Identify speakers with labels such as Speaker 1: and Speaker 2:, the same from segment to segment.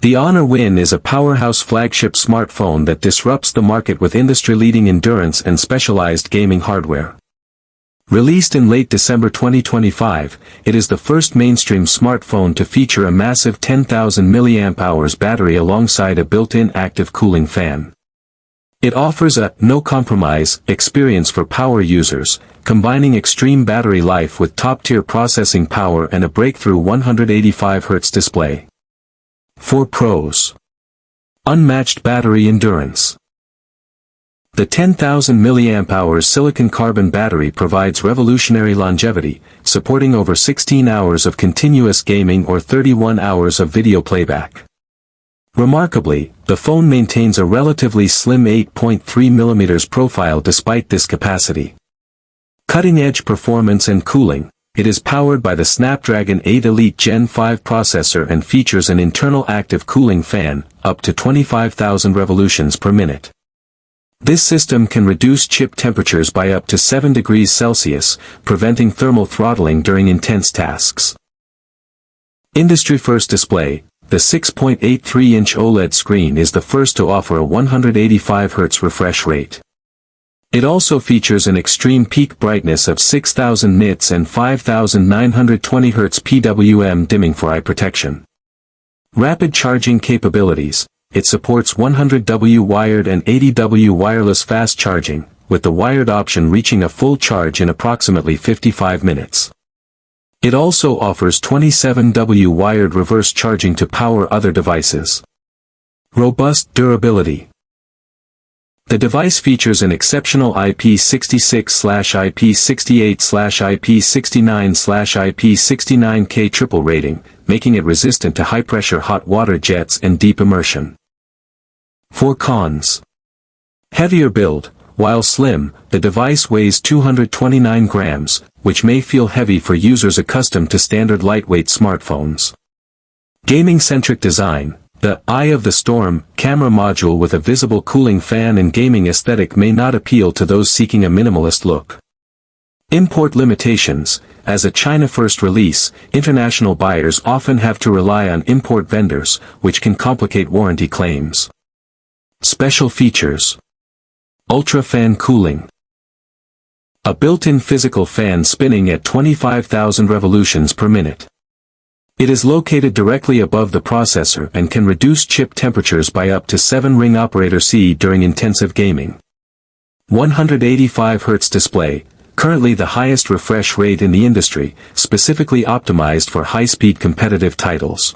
Speaker 1: The Honor Win is a powerhouse flagship smartphone that disrupts the market with industry-leading endurance and specialized gaming hardware. Released in late December 2025, it is the first mainstream smartphone to feature a massive 10,000 mAh battery alongside a built-in active cooling fan. It offers a no-compromise experience for power users, combining extreme battery life with top-tier processing power and a breakthrough 185Hz display. 4 pros. Unmatched battery endurance. The 10,000 mAh silicon-carbon battery provides revolutionary longevity, supporting over 16 hours of continuous gaming or 31 hours of video playback. Remarkably, the phone maintains a relatively slim 8.3mm profile despite this capacity. Cutting-edge performance and cooling. It is powered by the Snapdragon 8 Elite Gen 5 processor and features an internal active cooling fan, up to 25,000 revolutions per minute. This system can reduce chip temperatures by up to 7 degrees Celsius, preventing thermal throttling during intense tasks. Industry-first display. The 6.83-inch OLED screen is the first to offer a 185Hz refresh rate. It also features an extreme peak brightness of 6000 nits and 5920 Hz PWM dimming for eye protection. Rapid charging capabilities. It supports 100W wired and 80W wireless fast charging, with the wired option reaching a full charge in approximately 55 minutes. It also offers 27W wired reverse charging to power other devices. Robust durability. The device features an exceptional IP66/IP68/IP69/IP69K triple rating, making it resistant to high-pressure hot water jets and deep immersion. 4 cons. Heavier build. While slim, the device weighs 229 grams, which may feel heavy for users accustomed to standard lightweight smartphones. Gaming-centric design. The Eye of the Storm camera module with a visible cooling fan and gaming aesthetic may not appeal to those seeking a minimalist look. Import limitations. As a China-first release, international buyers often have to rely on import vendors, which can complicate warranty claims. Special features. Ultra fan cooling. A built-in physical fan spinning at 25,000 revolutions per minute. It is located directly above the processor and can reduce chip temperatures by up to 7 ring operator C during intensive gaming. 185Hz display, currently the highest refresh rate in the industry, specifically optimized for high-speed competitive titles.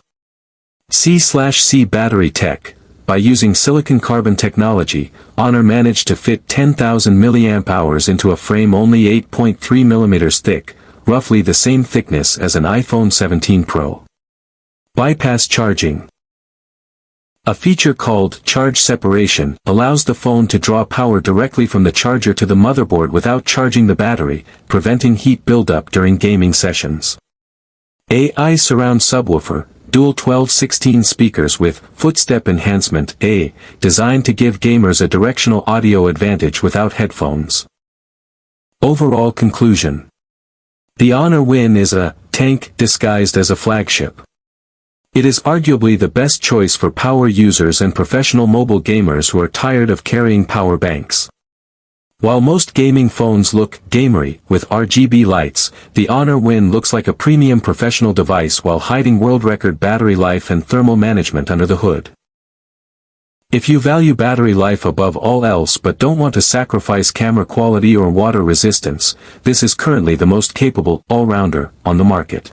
Speaker 1: C/C battery tech. By using silicon-carbon technology, Honor managed to fit 10,000 mAh into a frame only 8.3mm thick, roughly the same thickness as an iPhone 17 Pro. Bypass charging. A feature called charge separation allows the phone to draw power directly from the charger to the motherboard without charging the battery, preventing heat buildup during gaming sessions. AI surround subwoofer, dual 12/16 speakers with footstep enhancement, designed to give gamers a directional audio advantage without headphones. Overall conclusion. The Honor Win is a tank disguised as a flagship. It is arguably the best choice for power users and professional mobile gamers who are tired of carrying power banks. While most gaming phones look gamery with RGB lights, the Honor Win looks like a premium professional device while hiding world record battery life and thermal management under the hood. If you value battery life above all else but don't want to sacrifice camera quality or water resistance, this is currently the most capable all-rounder on the market.